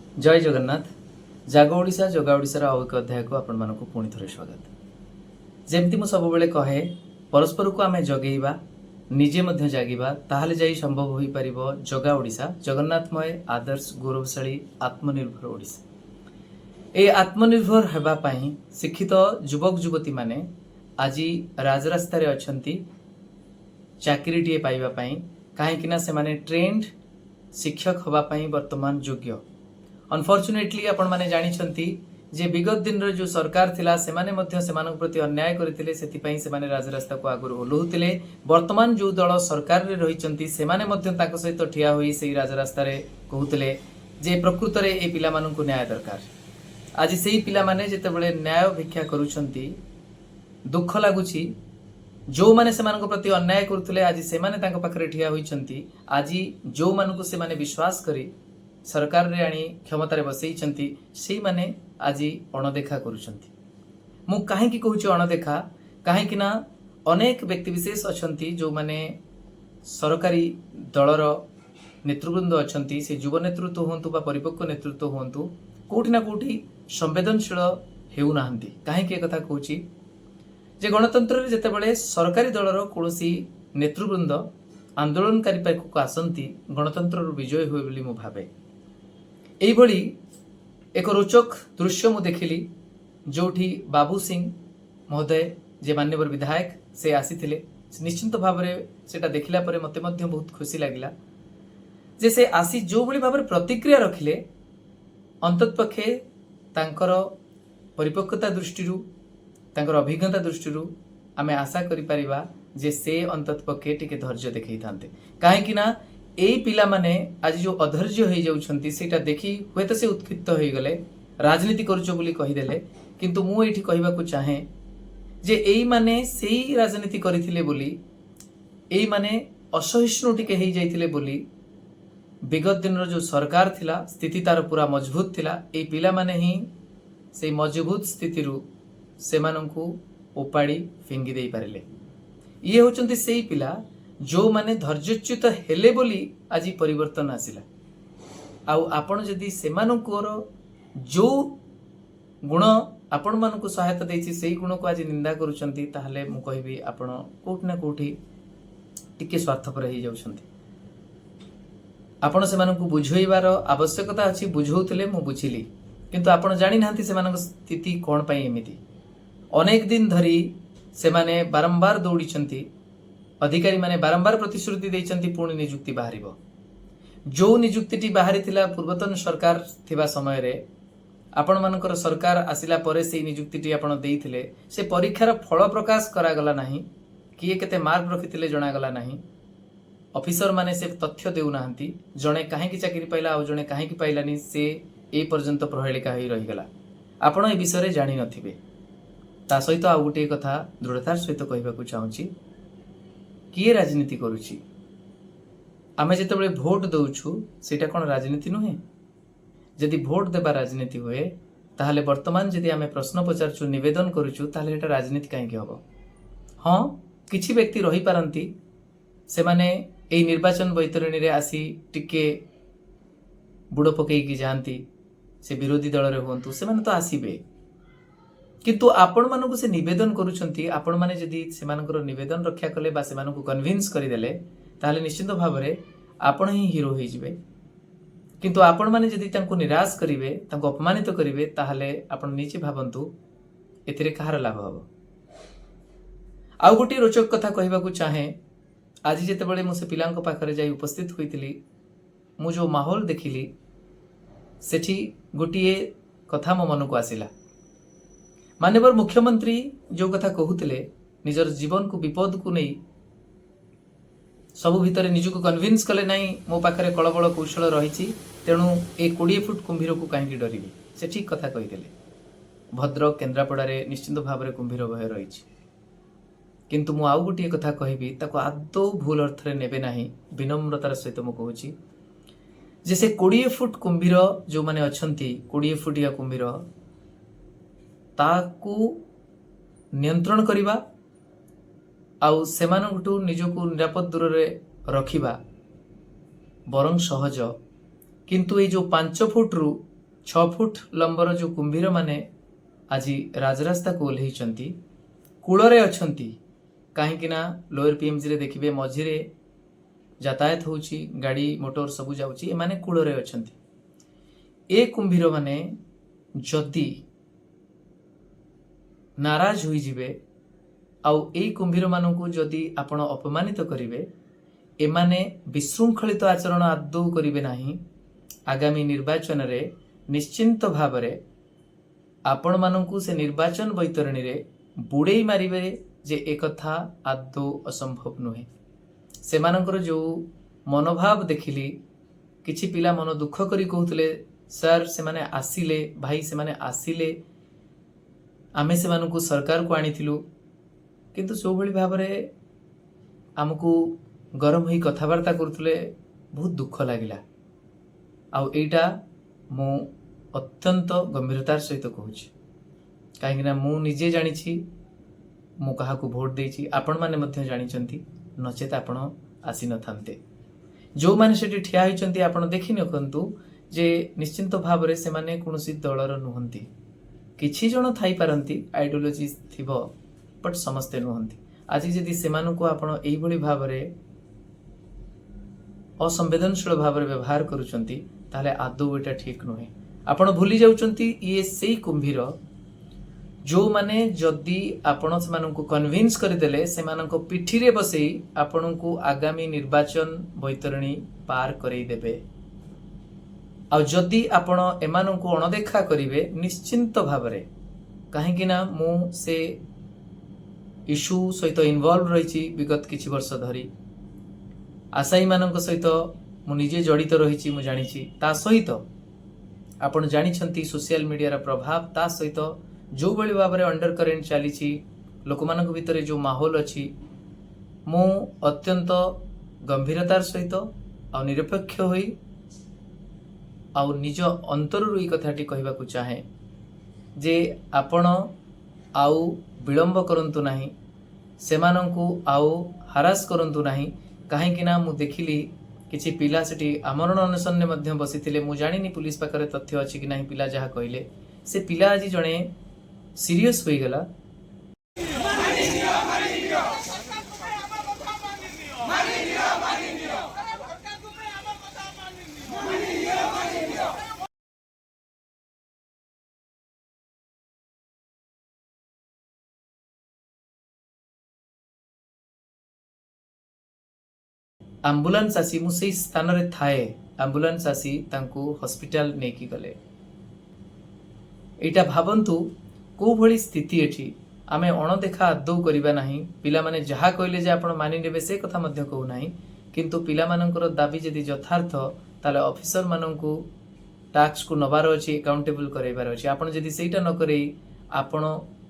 जय जगन्नाथ। जाग ओडिशा जगा ओडिशार आउ एक अध्याय को आपण मानक पुणी थे स्वागत। जमती मु सब बेले कहे परस्पर को आमे जगेइबा निजे मध्य जागिबा ताहले जाई संभव होई परिबो जगा ओडिशा जगन्नाथमय आदर्श गौरवशाली आत्मनिर्भर ओडिशा। ए आत्मनिर्भर हेबा पई शिक्षित युवक युवती माने आज राजरास्तार अछंती चाकरी टीए पाइबा पई काहेकिना से माने ट्रेंड शिक्षक हवा पई वर्तमान योग्य। अनफॉर्चुनेटली आपण माने जानी छंती जे विगत दिन रो जो सरकार थिला से माने मध्य से मानक प्रति अन्याय करथिले सेति पई से माने राजरास्ता को आगुर ओलहुतिले। वर्तमान जो दल सरकार रे रही छंती से माने मध्य ताको सहित ठिया होई सेही राजरास्ता रे कहउतिले जे प्रकृत रे ए पिला मानकु न्याय दरकार। आज सेही पिला माने जेते बेले न्याय भिक्षा करूछंती दुख लागुछि। जो माने से मानक प्रति अन्याय करथुले आज से माने ताको पाखरे ठिया होईछंती। आज जो मानकु से माने विश्वास करी सरकार रे आनी क्षमता रे बसैछंती सेही माने आज अणदेखा करूछंती। मु काहे की कहूछि अणदेखा काहे कि ना अनेक व्यक्ति विशेष अछंती जो माने सरकारी दलर नेतृवृंद अछंती से युव नेतृत्व होंतु बा परिपक्व नेतृत्व होंतु कोठी ना कोठी संवेदनशील हेउ नाहंती। काहे की कथा कहूछि जे गणतंत्र रे जेते बेले सरकारी दलर कोनोसी नेतृवृंद आंदोलनकारी पाखक आसंती गणतंत्र विजय हुए बोली मु भावे। एई भली एक रोचक दृश्य मु देखिली जोठी बाबू सिंह महोदय जे मान्यवर विधायक से आसीथिले। निश्चिंत भाव में सेटा देखिला परे मते मध्य बहुत खुशी लागिला जे से आसी जो भली भाव प्रतिक्रिया रखिले अंततपक्षे तांकर परिपक्वता दृष्टि तांकर अभिज्ञता दृष्टि आमे आशा करि परिबा जे से अंततपक्षे टिके धैर्य देखै थांते। काहे कि ना एई पिला माने आज जो अधैर्य होई जाउछंती सेटा देखि होयत से उत्क्षिप्त होई गले राजनीति करूछो बोली कहि देले। किंतु मु एठी कहिबा को चाहे जे एई माने सेई राजनीति करिथिले बोली एई माने असहिष्णु टिके हेई जाइथिले बोली विगत दिन जो सरकार थिला स्थिति तार पूरा मजबूत थिला। एई पिला माने ही सेई मजबूत स्थिति रु सेमानंकु उपाड़ी फिंगी देई पारिले। ये होचंती सेई पिला जो माने धैर्यच्युत हेले बोली आज परिवर्तन आसिला। आउ आपण जदि सेमानंकुर जो गुण आपण मानकु सहायता देछि सेई गुण को आज निंदा करूछंती ताहले मु कहबी आपण कोठ ना कोठी टिके स्वार्थपर हेई जाउछंती। आपण सेमानंकु बुझाइबार आवश्यकता अछि बुझौतले मु बुझिली किंतु आपण जानि नाहंती सेमानक स्थिति कोन पई एमिति। अनेक दिन धरी सेमाने बारंबार दौड़ीछंती अधिकारी माने बारंबार प्रतिश्रुति देइछंती पुणी नियुक्ति बाहरिबो। जो नियुक्तिटी बाहरी थिला पूर्वतन सरकार थिबा समय रे आपण मानकर सरकार आसिला परे से नियुक्तिटी आपण देइथिले से परीक्षार फल प्रकाश करा गला नाही किए केते मार्क रखिथिले जणा गला नाही। ऑफिसर माने से तथ्य देउ नाहंती जणे काहे की चाकरी पाइला आ जणे काहे की पाइलानी से ए पर्यंत प्रहेलिका होई रहि गला। आपण ए विषय रे जानि नथिबे। ता सहित आ गोटे कथा दृढ़तार सहित कहबा को चाहूची किए राजनीति करूची। आमे जेतेबेले भोट दउछु सेटा कोन राजनीति नुहे। जदि भोट देबा राजनीति हुए ताहले वर्तमान जदि आमे प्रश्न पचारछु निवेदन करूछु ताहले एटा राजनीति काहे के हबो। हां किछि व्यक्ति रही पारंती से माने एई निर्वाचन बैतरणी रे आसी टिके बुड़ पकई की जानती से विरोधी दल रे होंतु से माने तो आसीबे किंतु आपण मानकु से निवेदन करूछंती आपण माने जदि से मानकर निवेदन रक्षा कले बा से मानकु कन्विन्स करि देले ताले निश्चित भाव रे आपण ही हीरो होई जिवे। किंतु आपण माने जदि तांको निराश करिवे तांको अपमानित करिवे ताहले आपण निजे भाबंतु एथिरे कहार लाभ हबो। आउ गोटे रोचक कथा कहबा को चाहे आज जेते बेले मु से पिलांको पाखरे जाई उपस्थित होइतिली मु जो माहौल देखिली सेठी गोटिए कथा मो मन को आसिला। माननीय मुख्यमंत्री जो कथा कहूतिले निजर जीवन को विपद को नहीं सबु भितर निजको कन्विन्स कले नहीं मो पाखरे कलबल कौशल रही तेणु ए 20 फुट कुंभीर को कहीं डरबी से ठीक कथा कहीदेले। भद्रक केन्द्रापड़ा निश्चित भाव में कुंभीर भय रही किंतु मु आउ गोटे कथा कहबी ताको आदौ भूल अर्थ रे नेबे नाही विनम्रतार सहित मु कहूची जे से 20 फुट कुंभीर जो माने अछंती 20 फुटिया कुंभीर ताकू नियंत्रण करिबा आउ सेमानकटू निजको निरापद दूर रे रखिबा बरं सहज किंतु ये जो 5 फुट रु 6 फुट लंबर जो कुंभीर माने आज राजरास्ता को ओह्लैचंती कूलरे अछंती कहीं लोअर पीएमजी रे देखिए मझिरे यातायात होची गाड़ी मोटर सबू जाउची एमाने कूलरे अछंती ए कुंभीर माने जदि नाराज होई जिवे आउ ए कुंभीर मानकू जदि आपण अपमानित करिवे एमाने विशृंखलित आचरण आदौ करिवे नाही आगामी निर्वाचन रे निश्चिंत भावरे आपण मानकू से निर्वाचन बैतरणी रे बुड़ेई मारिवे जे एकथा आदौ असंभव नुहे से मानकर जो मनोभाव देखिली किछि पिला मन दुख करी कहउतले सर से माने आसिले भाई से माने आसिले आमे से मानकू सरकार को आनिथिलु किंतु सो भली भाबरे हमकू गरम होई कथावार्ता करथुले बहुत दुख लागिला आउ एटा मु अत्यंत गंभीरतार सहित कहूछि काहेकि ना मु निजे जानिछि मु काहाकू भोट देछि आपण माने मध्य जानिचंती नचेत आपण आसी न थांते जो माने सेठी ठिया होइचंती आपण देखि नकंतु जे निश्चिंत भाबरे से माने कोनोसी दलर नुहंती किछि जण थाई पारंती आइडियोलॉजी थिबो बट समस्ते नुहंती आज जदि से मानकू आपण एई भली भाबरे असंवेदनशील भाबरे व्यवहार करूचंती ताले आदौ एटा ठीक नुहे आपण भूली जाउचंती ये सेई कुंभीर जो माने जदि आपण से मानकू कन्विंस करदेले से मानक पिठी रे बसई आपण को आगामी निर्वाचन बैतरणी पार करई देबे आ जदि आपण एमानकू अणदेखा करिवे निश्चिंत भावरे काहेकि ना मु से इश्यू सहित इन्वॉल्व रही विगत किछि वर्ष धरी आशायी मानक सहित मु निजे जड़ित रही मु जानी ता सहित आपण जानिछंती सोशल मीडिया रा प्रभाव ता सहित जो बड़ी भाव में अंडर करेंट चली लोक मान भितर जो माहौल अच्छी मु अत्यंत गंभीरतार सहित आ निरपेक्ष होई आ निज अंतर कथाटी कहवाकू चाहे जे आपण आउ विलंब करंतु नाही सेमानंकू आउ हारास करंतु नाही काहेकि ना मु देखिली किछि पिला सेठी आमरण अनशन मध्ये बसिथिले मु जानिनी पुलिस पाखरे तथ्य अछि कि नाही पिला जहा कहिले से पिला आज जणे सीरियस हो गला आंबुलांस आसी मु सेई स्थान रे थाए आंबुलांस आसी तांको हॉस्पिटल नेकी गले एटा भाबंतु को भली स्थिति एठी आमे अणदेखा आदौ करिबा नाही पिला माने जहा कहले जे आपण मानि नेबे से कथा मध्य कहू नाही किंतु पिला मानकर दाबी जदि यथार्थ ताले ऑफिसर माननकू टास्क को नबार अछि अकाउंटेबल करैबार अछि आपण जदि सेटा न करै आपण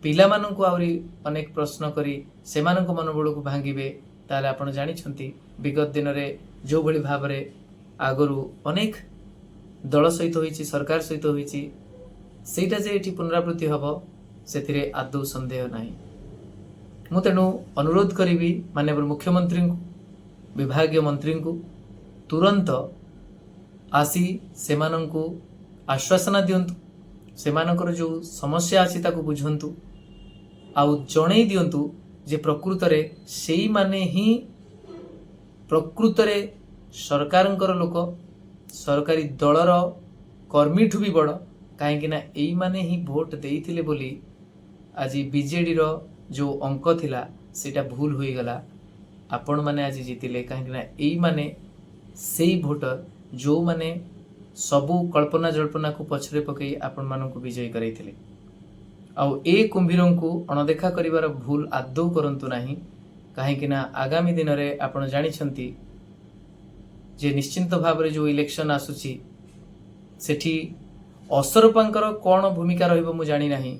पिला माननकू आउरी अनेक प्रश्न करी से माननक मनोबल को भांगिबे ताले आपण जानि छंती विगत दिन रे जो भली भाबरे आगरु अनेक दल सहित होईची सरकार सहित होईची सेटा जे एठी पुनरावृत्ति हबो सेथिरे आदौ संदेह नाही मु तेनु अनुरोध करिवि माननीय मुख्यमंत्री को विभागीय मंत्री को तुरंत आसी सेमानंकू आश्वासना दियंतु सेमानकर जो समस्या अछि ताको बुझंतु आउ जणै दियंतु जे प्रकृत रे सेई माने ही प्रकृत रे सरकारंकर लोक सरकारी दलर कर्मी ठु भी बड़ कहीं ना एई माने ही भोट देइथिले बोली आज बीजेडी रो जो अंक थिला सेटा भूल होई गला आपण माने आज जीतिले कहीं ना एई माने सेई भोटर जो माने सबु कल्पना जल्पना को पछरे पकई आपण मानकू विजयी करैथिले आउ ए कुंभीरंकू अणदेखा करिवार भूल आदौ करंतु नाही कहीं ना आगामी दिन रे आपण जानि छंती जे निश्चिंत भाव रे जो इलेक्शन आसुची सेठी असरपांकर कौन भूमिका रहिबो मु जानि नाही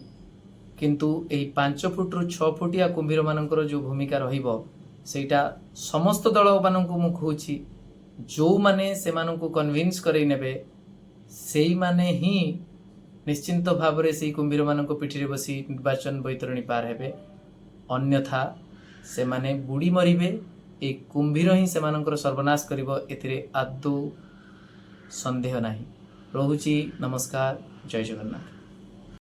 किंतु एई 5 फुट रु 6 फुटिया कुंभीर मानकर जो भूमिका रहिबो सेटा समस्त दल मानकू मु कहूची जो माने से मानकू कन्विंस करई नेबे सेई माने ही निश्चिंत भाव रे सेई कुंभीर मानक पिठी रे बसी निर्वाचन बैतरणी पार हेबे अन्यथा से माने बुड़ी मरिबे ए कुंभीर ही से मानकर सर्वनाश करिवो एथिरे आदौ संदेह नाही। ରହୁଛି। ନମସ୍କାର, ଜୟ ଜଗନ୍ନାଥ।